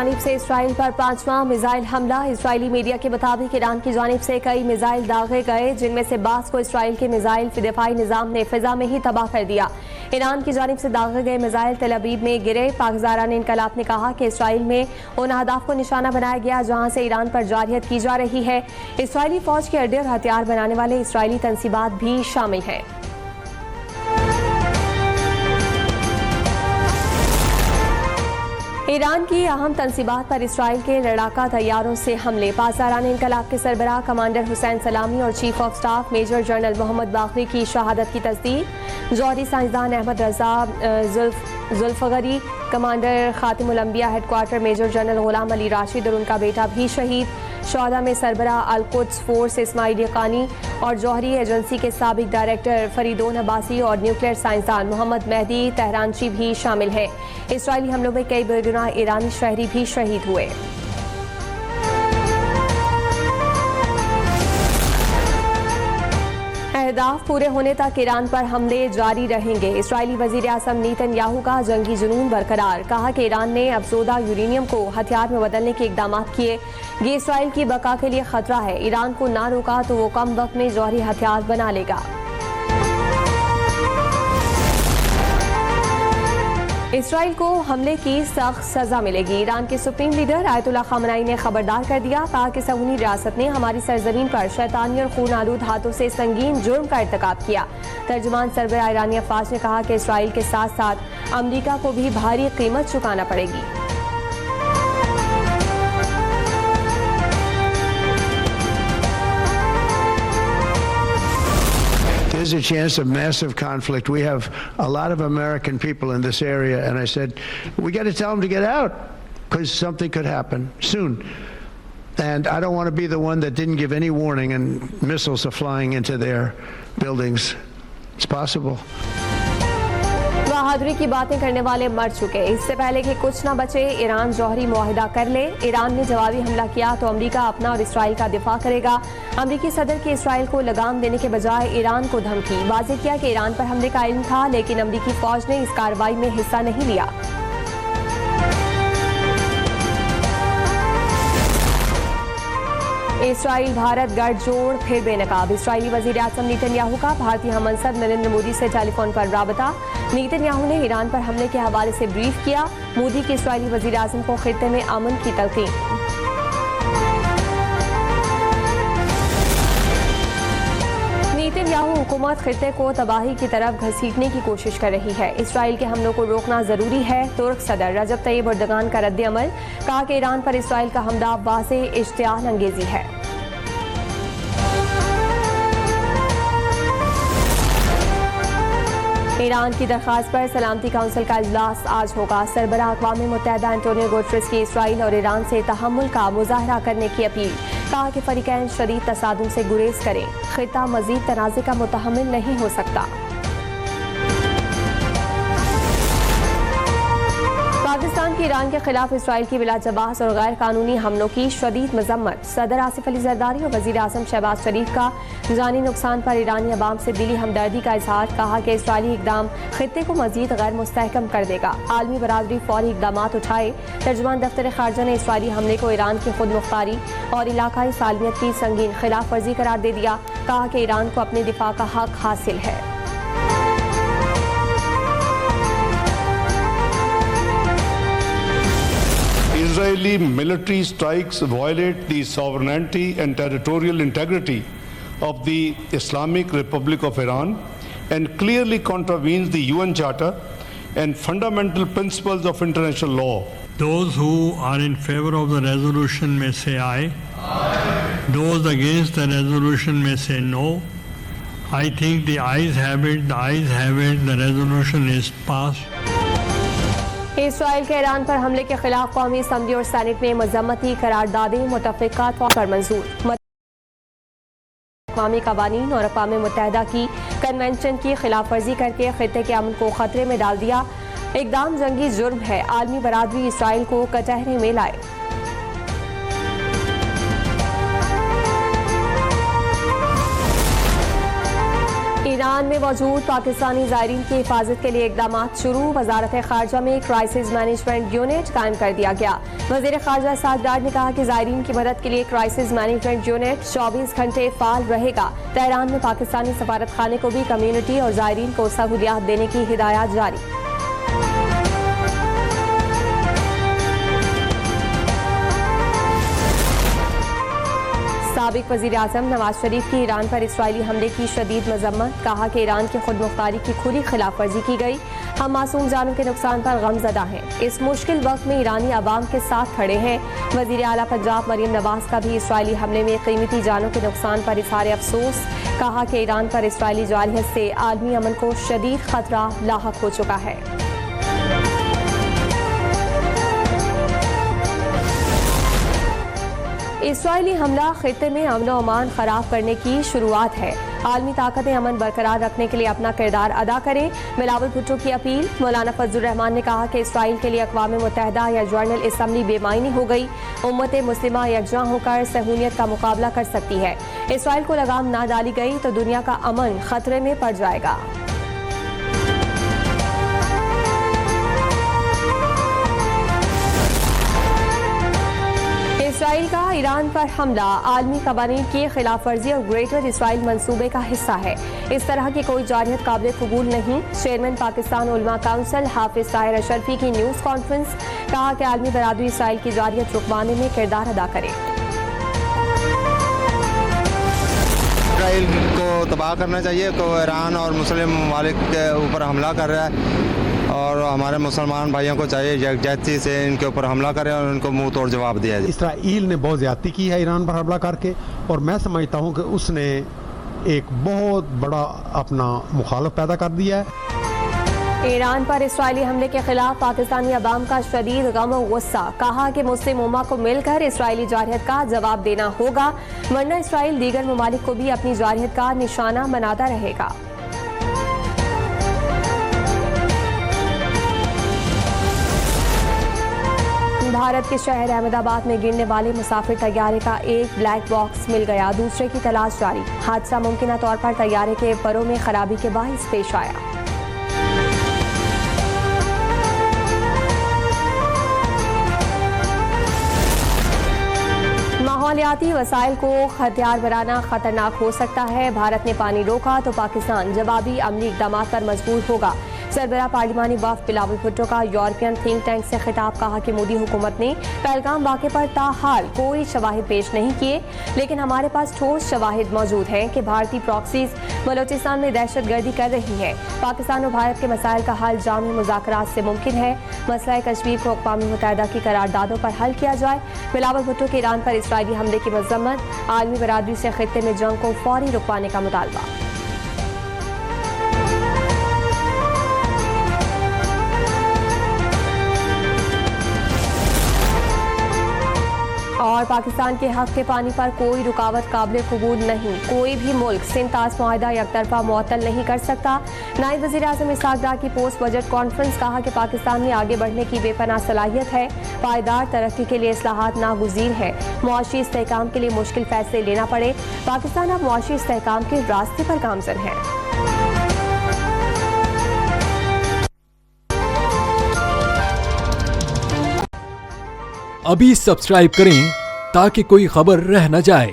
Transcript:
जानिब से इसराइल पर 5वां मिसाइल हमला। इसराइली मीडिया के मुताबिक ईरान की जानिब से कई मिसाइल दागे गए, जिनमें से बास को इसराइल के मिसाइल दिफाई निज़ाम ने फिजा में ही तबाह कर दिया। ईरान की जानिब से दागे गए मिसाइल तेल अवीव में गिरे। पाक-ज़ारान इनकलाब ने कहा कि इसराइल में उन अहदाफ को निशाना बनाया गया जहाँ से ईरान पर जारहियत की जा रही है। इसराइली फौज के अड्डे और हथियार बनाने वाले इसराइली तंसीबात भी शामिल हैं। ईरान की अहम तंसीबात पर इसराइल के लड़ाका तैयारों से हमले। पाक-ज़ारान इनकलाब के सरबराह कमांडर हुसैन सलामी और chief of staff major general Mohammad Bagheri की शहादत की तस्दीक। जौहरी साइंसदान अहमद रज़ा जुल्फ़गरी, कमांडर खातिमुल अंबिया headquarter major general Ghulam Ali Rashid और उनका बेटा भी शहीद। शोहदा में सरबराह अल-कुद्स फोर्स इस्माइल यकानी और जौहरी एजेंसी के साबिक डायरेक्टर फरीदोन अब्बासी और न्यूक्लियर साइंसदान मोहम्मद मेहदी तेहरानची भी शामिल हैं। इसराइली हमलों में कई बेगुनाह ईरानी शहरी भी शहीद हुए। अहदाफ पूरे होने तक ईरान पर हमले जारी रहेंगे। इसराइली वजीर आज़म नेतन्याहू का जंगी जुनून बरकरार। कहा कि ईरान ने अफजोदा यूरेनियम को हथियार में बदलने के इकदाम किए। ये इसराइल की बका के लिए खतरा है। ईरान को ना रोका तो वो कम वक्त में जौहरी हथियार बना लेगा। इसराइल को हमले की सख्त सजा मिलेगी। ईरान के सुप्रीम लीडर आयतुल्लाह ख़ामनेई ने खबरदार कर दिया। कहा कि सऊदी रियासत ने हमारी सरजमीन पर शैतानी और खून आलूद हाथों से संगीन जुर्म का इर्तिकाब किया। तर्जुमान सरबराह ईरानी अफवाज ने कहा कि इसराइल के साथ साथ अमरीका को भी भारी कीमत चुकाना पड़ेगी। There's a chance of massive conflict. We have a lot of American people in this area, and I said, we got to tell them to get out because something could happen soon. And I don't want to be the one that didn't give any warning and missiles are flying into their buildings. It's possible. बहादुरी की बातें करने वाले मर चुके। इससे पहले कि कुछ न बचे, ईरान जौहरी मुआहिदा कर ले। ईरान ने जवाबी हमला किया तो अमेरिका अपना और इसराइल का दिफा करेगा। अमेरिकी सदर की इसराइल को लगाम देने के बजाय ईरान को धमकी। वाज़ेह किया कि ईरान पर हमले का इल्म था, लेकिन अमेरिकी फौज ने इस कार्रवाई में हिस्सा नहीं लिया। इसराइल भारत गठजोड़ फिर बेनकाब। इसराइली वजीर आज़म नेतन्याहू का भारतीय हममंसब नरेंद्र मोदी से टेलीफोन पर राबता। नेतन्याहू ने ईरान पर हमले के हवाले से ब्रीफ किया। मोदी की इसराइली वजीर आज़म को खित्ते में अमन की तलकीन। नेतन्याहू हुकूमत खित्ते को तबाही की तरफ घसीटने की कोशिश कर रही है। इसराइल के हमलों को रोकना जरूरी है। तुर्क सदर रजब तैयब एर्दोगान का रद्द अमल। कहा कि ईरान पर इसराइल का हमला वाज़ेह इश्तिआल अंगेजी है। ईरान की दरख्वास्त पर सलामती काउंसिल का इजलास आज होगा। सरबराह अक़वाम मुत्तहिदा एंटोनियो गुटेरेस की इसराइल और ईरान से तहम्मुल का मुजाहरा करने की अपील। कहा कि फरीकैन शदीद तसादुम से गुरेज करें। खिता मजीद तनाज़े का मुतहम्मिल नहीं हो सकता। पाकिस्तान की ईरान के खिलाफ इसराइल की बिलाजवाब और गैर कानूनी हमलों की शदीद मजम्मत। सदर आसिफ अली जरदारी और वजीर आज़म शहबाज शरीफ का जानी नुकसान पर ईरानी अवाम से दिली हमदर्दी का इजहार। कहा कि इसराइली इकदाम खित्ते को मजीद गैर मुस्तहकम कर देगा। आलमी बरादरी फौरी इकदाम उठाए। तर्जुमान दफ्तर खारजा ने इसराइली हमले को ईरान की खुद मुख्तारी और इलाकाई सालमियत की संगीन खिलाफ वर्जी करार दे दिया। कहा कि ईरान को अपने दिफा का हक हासिल है। Israeli military strikes violate the sovereignty and territorial integrity of the Islamic Republic of Iran and clearly contravenes the UN Charter and fundamental principles of international law. Those who are in favor of the resolution may say aye. Those against the resolution may say no. I think the ayes have it, the resolution is passed. Israel के Iran पर हमले के खिलाफ कौमी assembly और senate में मजम्मती करारदादें मुतफ़िका तौर पर मंजूर। अक़वामी क़वानीन और अक़वाम मुत्तहिदा की कन्वेंशन की खिलाफ वर्जी करके खित्ते के अमन को खतरे में डाल दिया। इक़दाम जंगी जुर्म है। आलमी बरादरी इसराइल को कटहरे में लाए। ईरान ईरान में मौजूद पाकिस्तानी ज़ायरीन की हिफाजत के लिए इकदाम शुरू। वजारत खारजा में क्राइसिस मैनेजमेंट यूनिट कायम कर दिया गया। वज़ीर खारजा साद डार ने कहा कि ज़ायरीन की मदद के लिए क्राइसिस मैनेजमेंट यूनिट 24 घंटे फाल रहेगा। तेहरान में पाकिस्तानी सफारत खाने को भी कम्यूनिटी और ज़ायरीन को सहूलियात देने की हिदायत जारी। साबिक वज़ीर आज़म नवाज शरीफ की ईरान पर इसराइली हमले की शदीद मजम्मत। कहा कि ईरान की खुद मुख्तारी की खुली खिलाफ वर्जी की गई। हम मासूम जानों के नुकसान पर गमज़दा हैं। इस मुश्किल वक्त में ईरानी अवाम के साथ खड़े हैं। वज़ीर आला पंजाब मरीम नवाज का भी इसराइली हमले में कीमती जानों के नुकसान पर इज़हार अफसोस। कहा कि ईरान पर इसराइली जारहियत से आलमी अमन को शदीद खतरा लाहक हो चुका है। इसराइली हमला खित्ते में अमन व अमान खराब करने की शुरुआत है। आलमी ताकतें अमन बरकरार रखने के लिए अपना किरदार अदा करें। बिलावल भुट्टो की अपील। मौलाना फजलुर रहमान ने कहा कि इसराइल के लिए अक़वाम मुत्तहिदा या जनरल असम्बली बेमायनी हो गई। उम्मत मुस्लिमा यकजां होकर सहूलियत का मुकाबला कर सकती है। इसराइल को लगाम ना डाली गई तो दुनिया का अमन खतरे में पड़ जाएगा। इसराइल का ईरान पर हमला आलमी कवानीन की खिलाफ वर्जी और ग्रेटर इसराइल मंसूबे का हिस्सा है। इस तरह की कोई जारहियत काबिल कबूल नहीं। चेयरमैन पाकिस्तान उलमा काउंसिल हाफिज ताहिर अशरफी की न्यूज़ कॉन्फ्रेंस। कहा कि आलमी बरादरी इसराइल की जारहियत रुकवाने में किरदार अदा करे। इसराइल को तबाह करना चाहिए तो ईरान और मुस्लिम ममालिक के ऊपर हमला कर रहा है और हमारे मुसलमान भाइयों को चाहिए यकजहती से इनके ऊपर हमला करें और उनको मुंह तोड़ जवाब दिया जाए। इसराइल ने बहुत ज़्यादती की है ईरान पर हमला करके और मैं समझता हूँ कि उसने एक बहुत बड़ा अपना मुखालफ पैदा कर दिया है। ईरान पर इसराइली हमले के खिलाफ पाकिस्तानी अवाम का शदीद गम और गुस्सा। कहा कि मुस्लिम उम्मा को मिलकर इसराइली जारहियत का जवाब देना होगा, वरना इसराइल दीगर ममालिक को भी अपनी जारहियत का निशाना बनाता रहेगा। भारत के शहर अहमदाबाद में गिरने वाले मुसाफिर तैयारे का एक ब्लैक बॉक्स मिल गया। दूसरे की तलाश जारी। हादसा मुमकिन तौर पर तैयारे के परों में खराबी के बाइस पेश आया। माहौलियाती वसाइल को हथियार बनाना खतरनाक हो सकता है। भारत ने पानी रोका तो पाकिस्तान जवाबी अमली इक़दाम पर मजबूर होगा। सरबराह पार्लिमानी वफ़द बिलावल भुट्टो का यूरोपियन थिंक टैंक से खिताब। कहा कि मोदी हुकूमत ने पहलगाम वाक़े पर ताहाल कोई शवाहिद पेश नहीं किए, लेकिन हमारे पास ठोस शवाहिद मौजूद हैं कि भारतीय प्रॉक्सीज बलोचिस्तान में दहशत गर्दी कर रही है। पाकिस्तान और भारत के मसाइल का हल जामी मुज़ाकरात से मुमकिन है। मसला कश्मीर को अक़वाम मुत्तहिदा की करारदादों पर हल किया जाए। बिलावल भुट्टो के ईरान पर इसराइली हमले की मज़म्मत। आलमी बरादरी से खित्ते में जंग को फौरी रुकवाने का मुतालबा। और पाकिस्तान के हक के पानी पर कोई रुकावट काबिल कबूल नहीं। कोई भी मुल्क सिंध-तास मुआहदा यकतरफा मुअत्तल नहीं कर सकता। नायब वज़ीर आज़म इसहाक़ डार की पोस्ट बजट कॉन्फ्रेंस। कहा कि पाकिस्तान में आगे बढ़ने की बेपनाह सलाहियत है। पायदार तरक्की के लिए इस्लाहात नागुज़ीर है। मुआशी इस्तेहकाम के लिए मुश्किल फैसले लेना पड़े। पाकिस्तान अब मुआशी इस्तेहकाम के रास्ते पर गामज़न है। अभी सब्सक्राइब करें ताकि कोई खबर रह न जाए।